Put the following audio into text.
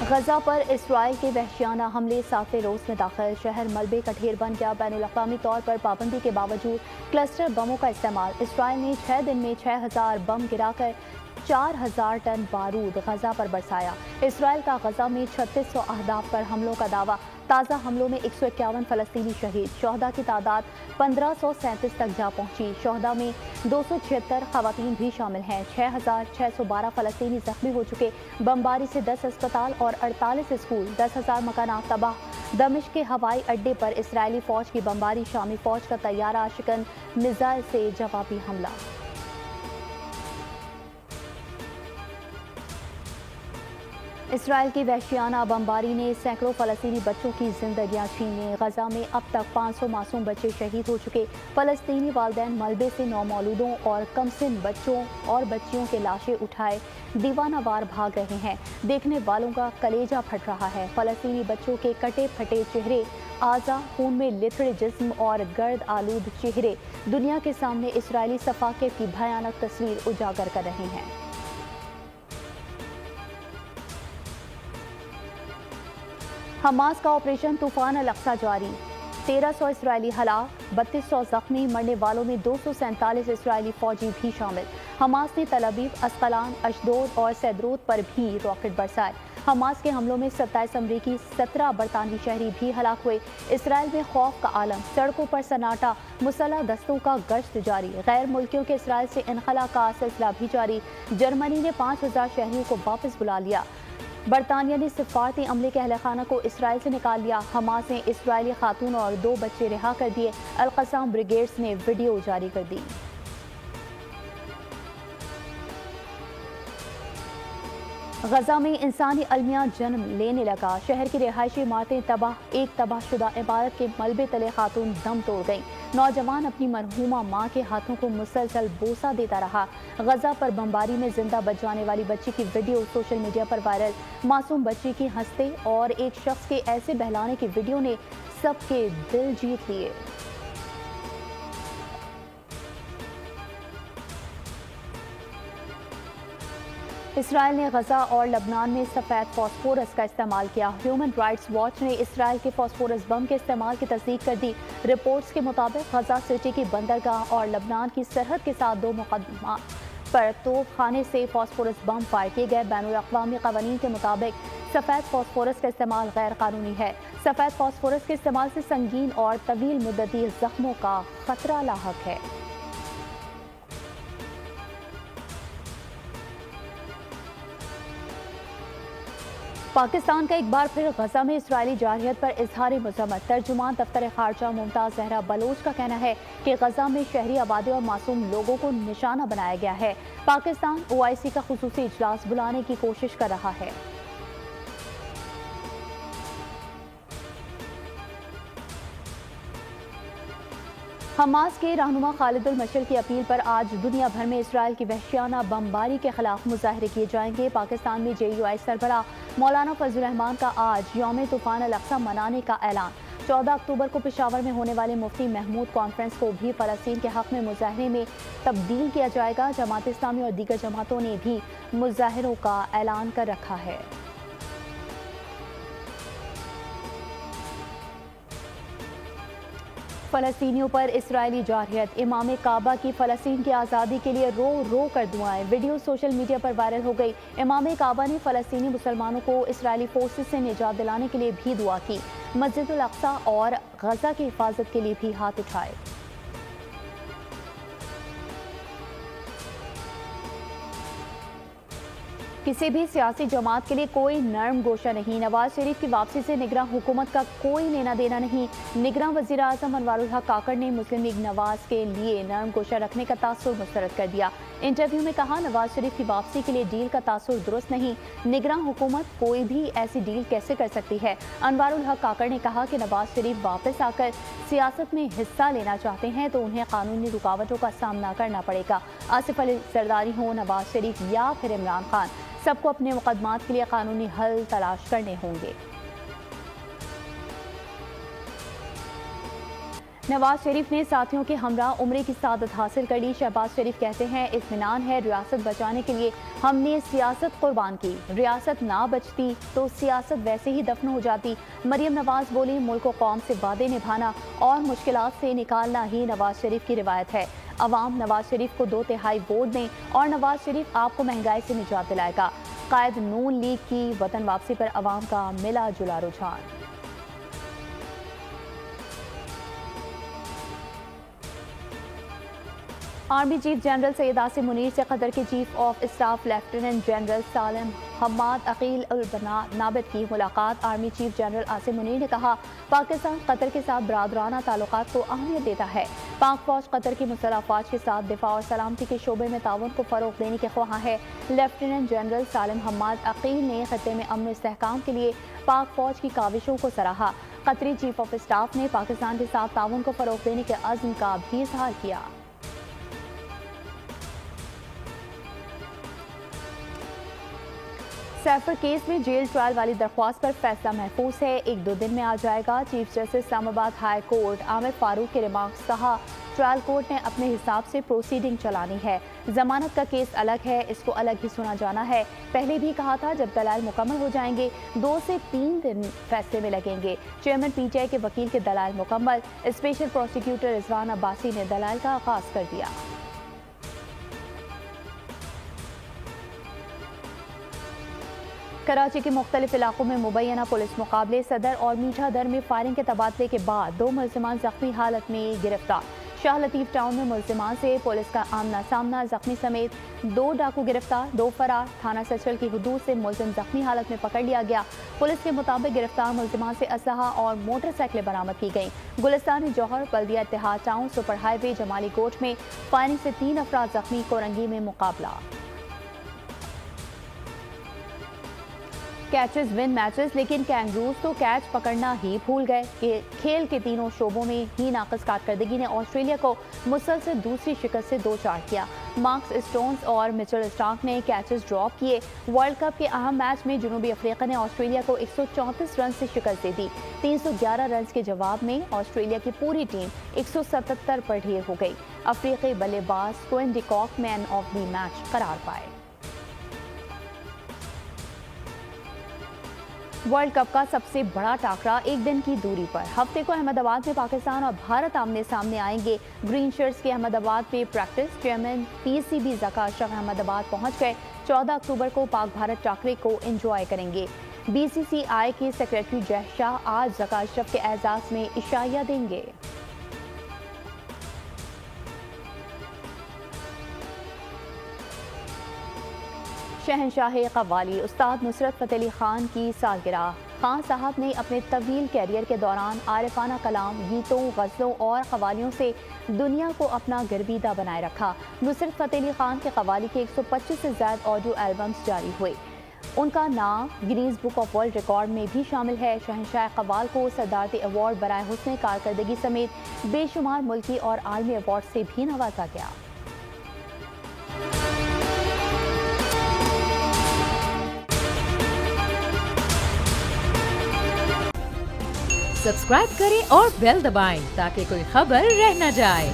غزہ پر اسرائیل کے وحشیانہ حملے 7ویں روز میں داخل، شہر ملبے کا ڈھیر بن گیا۔ بین الاقوامی طور پر پابندی کے باوجود کلسٹر بموں کا استعمال، اسرائیل نے 6 دن میں 6000 بم گرا کر 4000 ٹن بارود غزہ پر برسایا۔ اسرائیل کا غزہ میں 3600 اہداف پر حملوں کا دعویٰ، تازہ حملوں میں 151 فلسطینی شہید، شہداء کی تعداد 1537 تک جا پہنچی۔ شہداء میں 276 خواتین بھی شامل ہیں۔ 6612 فلسطینی زخمی ہو چکے۔ بمباری سے 10 اسپتال اور 48 اسکول، 10,000 مکانات تباہ۔ دمشق کے ہوائی اڈے پر اسرائیلی فوج کی بمباری، شامی فوج کا طیارہ شکن میزائل سے جوابی حملہ۔ اسرائیل کی وحشیانہ بمباری نے سینکڑوں فلسطینی بچوں کی زندگیاں چھین لیں۔ غزہ میں اب تک 500 معصوم بچے شہید ہو چکے۔ فلسطینی والدین ملبے سے نومولودوں اور کمسن بچوں اور بچیوں کے لاشیں اٹھائے دیوانہ وار بھاگ رہے ہیں۔ دیکھنے والوں کا کلیجہ پھٹ رہا ہے۔ فلسطینی بچوں کے کٹے پھٹے چہرے، اعضاء، خون میں لتھڑے جسم اور گرد آلود چہرے دنیا کے سامنے اسرائیلی ثقافت کی بھیانک تصویر اجاگر کر رہے ہیں۔ حماس کا آپریشن طوفان الاقصی جاری، 1300 اسرائیلی ہلاک، 3200 زخمی، مرنے والوں میں 247 اسرائیلی فوجی بھی شامل۔ حماس نے تل ابیب، اسقلان، اشدود اور سدرود پر بھی راکٹ برسائے۔ حماس کے حملوں میں 27 امریکی، 17 برطانوی شہری بھی ہلاک ہوئے۔ اسرائیل میں خوف کا عالم، سڑکوں پر سناٹا، مسلح دستوں کا گشت جاری، غیر ملکیوں کے اسرائیل سے انخلاء کا سلسلہ بھی جاری۔ جرمنی نے 5000 شہریوں کو واپس بلا لیا۔ برطانیہ نے سفارتی عملے کے اہل خانہ کو اسرائیل سے نکال لیا۔ حماس نے اسرائیلی خاتون اور 2 بچے رہا کر دیے۔ القسام بریگیڈز نے ویڈیو جاری کر دی۔ غزہ میں انسانی المیہ جنم لینے لگا، شہر کی رہائشی عمارتیں تباہ، ایک تباہ شدہ عمارت کے ملبے تلے خاتون دم توڑ گئیں۔ نوجوان اپنی مرحومہ ماں کے ہاتھوں کو مسلسل بوسہ دیتا رہا۔ غزہ پر بمباری میں زندہ بچ جانے والی بچی کی ویڈیو سوشل میڈیا پر وائرل، معصوم بچی کی ہنستے اور ایک شخص کے ایسے بہلانے کی ویڈیو نے سب کے دل جیت لیے۔ اسرائیل نے غزہ اور لبنان میں سفید فاسفورس کا استعمال کیا۔ ہیومن رائٹس واچ نے اسرائیل کے فاسفورس بم کے استعمال کی تصدیق کر دی۔ رپورٹس کے مطابق غزہ سٹی کی بندرگاہ اور لبنان کی سرحد کے ساتھ 2 مقامات پر توپ خانے سے فاسفورس بم فائر کیے گئے۔ بین الاقوامی قوانین کے مطابق سفید فاسفورس کا استعمال غیر قانونی ہے۔ سفید فاسفورس کے استعمال سے سنگین اور طویل مدتی زخموں کا خطرہ لاحق ہے۔ پاکستان کا ایک بار پھر غزہ میں اسرائیلی جارحیت پر اظہار مذمت۔ ترجمان دفتر خارجہ ممتاز زہرا بلوچ کا کہنا ہے کہ غزہ میں شہری آبادی اور معصوم لوگوں کو نشانہ بنایا گیا ہے۔ پاکستان OIC کا خصوصی اجلاس بلانے کی کوشش کر رہا ہے۔ حماس کے رہنما خالد المشعل کی اپیل پر آج دنیا بھر میں اسرائیل کی وحشیانہ بمباری کے خلاف مظاہرے کیے جائیں گے۔ پاکستان میں JUI سربراہ مولانا فضل الرحمان کا آج یوم طوفان الاقصی منانے کا اعلان۔ 14 اکتوبر کو پشاور میں ہونے والے مفتی محمود کانفرنس کو بھی فلسطین کے حق میں مظاہرے میں تبدیل کیا جائے گا۔ جماعت اسلامی اور دیگر جماعتوں نے بھی مظاہروں کا اعلان کر رکھا ہے۔ فلسطینیوں پر اسرائیلی جارحیت، امام کعبہ کی فلسطین کی آزادی کے لیے رو رو کر دعائیں، ویڈیو سوشل میڈیا پر وائرل ہو گئی۔ امام کعبہ نے فلسطینی مسلمانوں کو اسرائیلی فورسز سے نجات دلانے کے لیے بھی دعا کی، مسجد الاقصی اور غزہ کی حفاظت کے لیے بھی ہاتھ اٹھائے۔ کسی بھی سیاسی جماعت کے لیے کوئی نرم گوشہ نہیں، نواز شریف کی واپسی سے نگراں حکومت کا کوئی لینا دینا نہیں۔ نگراں وزیر اعظم انوار الحق کاکڑ نے مسلم لیگ نواز کے لیے نرم گوشہ رکھنے کا تاثر مسترد کر دیا۔ انٹرویو میں کہا، نواز شریف کی واپسی کے لیے ڈیل کا تاثر درست نہیں، نگراں حکومت کوئی بھی ایسی ڈیل کیسے کر سکتی ہے۔ انوار الحق کاکڑ نے کہا کہ نواز شریف واپس آ کر سیاست میں حصہ لینا چاہتے ہیں تو انہیں قانونی رکاوٹوں کا سامنا کرنا پڑے گا۔ آصف علی زرداری ہوں، نواز شریف یا پھر عمران خان، سب کو اپنے مقدمات کے لیے قانونی حل تلاش کرنے ہوں گے۔ نواز شریف نے ساتھیوں کے ہمراہ عمرے کی سعادت حاصل کر لی۔ شہباز شریف کہتے ہیں اطمینان ہے، ریاست بچانے کے لیے ہم نے سیاست قربان کی، ریاست نہ بچتی تو سیاست ویسے ہی دفن ہو جاتی۔ مریم نواز بولی ملک و قوم سے وعدے نبھانا اور مشکلات سے نکالنا ہی نواز شریف کی روایت ہے۔ عوام نواز شریف کو 2/3 ووٹ دیں اور نواز شریف آپ کو مہنگائی سے نجات دلائے گا۔ قائد نون لیگ کی وطن واپسی پر عوام کا ملا جلا رجحان۔ Army chief general Syed Asim Munir سے قطر کے chief of staff lieutenant general Salem Hamad Aqeel Al Nabit کی ملاقات۔ Army chief general Asim Munir نے کہا پاکستان قطر کے ساتھ برادرانہ تعلقات کو اہمیت دیتا ہے۔ پاک فوج قطر کی مسلح افواج کے ساتھ دفاع اور سلامتی کے شعبے میں تعاون کو فروغ دینے کے خواہاں ہے۔ Lieutenant general Salem Hamad Aqeel نے خطے میں امن و استحکام کے لیے پاک فوج کی کاوشوں کو سراہا۔ قطری چیف آف اسٹاف نے پاکستان کے ساتھ تعاون کو فروغ دینے کے عزم کا بھی اظہار کیا۔ سیفر کیس میں جیل ٹرائل والی درخواست پر فیصلہ محفوظ ہے، 1-2 دن میں آ جائے گا۔ چیف جسٹس اسلام آباد ہائی کورٹ عامر فاروق کے ریمارکس کہا ٹرائل کورٹ نے اپنے حساب سے پروسیڈنگ چلانی ہے، ضمانت کا کیس الگ ہے، اس کو الگ ہی سنا جانا ہے۔ پہلے بھی کہا تھا جب دلائل مکمل ہو جائیں گے 2 سے 3 دن فیصلے میں لگیں گے۔ چیئرمین پی ٹی آئی کے وکیل کے دلائل مکمل، اسپیشل پروسیکیوٹر رضوان عباسی نے دلائل کا آغاز کر دیا۔ کراچی کے مختلف علاقوں میں مبینہ پولیس مقابلے، صدر اور میٹھا در میں فائرنگ کے تبادلے کے بعد 2 ملزمان زخمی حالت میں گرفتار۔ شاہ لطیف ٹاؤن میں ملزمان سے پولیس کا آمنا سامنا، زخمی سمیت 2 ڈاکو گرفتار، 2 فرار۔ تھانہ سچل کی حدود سے ملزم زخمی حالت میں پکڑ لیا گیا۔ پولیس کے مطابق گرفتار ملزمان سے اسلحہ اور موٹر سائیکلیں برآمد کی گئیں۔ گلستان جوہر، بلدیہ اتحاد ٹاؤن، سپر ہائی وے، جمالی گوٹ میں فائرنگ سے 3 افراد زخمی، کورنگی میں مقابلہ۔ کیچز ون میچز، لیکن کینگروز تو کیچ پکڑنا ہی بھول گئے کہ کھیل کے تینوں شعبوں میں ہی ناقص کارکردگی نے آسٹریلیا کو مسلسل دوسری شکست سے دوچار کیا۔ مارکس اسٹونز اور مچل اسٹارک نے کیچز ڈراپ کیے۔ ورلڈ کپ کے اہم میچ میں جنوبی افریقہ نے آسٹریلیا کو 134 رن سے شکست دے دی۔ 311 رنز کے جواب میں آسٹریلیا کی پوری ٹیم 177 پر ڈھیر ہو گئی۔ افریقی بلے باز کوئن ڈی کاک مین آف دی میچ قرار پائے۔ ورلڈ کپ کا سب سے بڑا ٹاکرا 1 دن کی دوری پر۔ ہفتے کو احمد آباد میں پاکستان اور بھارت آمنے سامنے آئیں گے۔ گرین شرٹس کے احمد آباد میں practice, chairman P C B Zaka Ashraf Ahmedabad پہنچ گئے۔ 14 اکتوبر کو پاک بھارت ٹاکرے کو انجوائے کریں گے۔ بی سی سی آئی کے سیکریٹری جے شاہ آج ذکا اشرف کے اعزاز میں عشائیہ دیں گے۔ شہنشاہ قوالی استاد نصرت فتح علی خان کی سالگرہ۔ خان صاحب نے اپنے طویل کیریئر کے دوران عارفانہ کلام، گیتوں، غزلوں اور قوالیوں سے دنیا کو اپنا گرویدہ بنائے رکھا۔ نصرت فتح علی خان کے قوالی کے 125 سے زائد آڈیو البمز جاری ہوئے۔ ان کا نام Guinness book of world record میں بھی شامل ہے۔ شہنشاہ قوال کو صدارتی ایوارڈ برائے حسن کارکردگی سمیت بے شمار ملکی اور عالمی ایوارڈ سے بھی نوازا گیا۔ سبسکرائب کریں اور بیل دبائیں تاکہ کوئی خبر رہ نہ جائے۔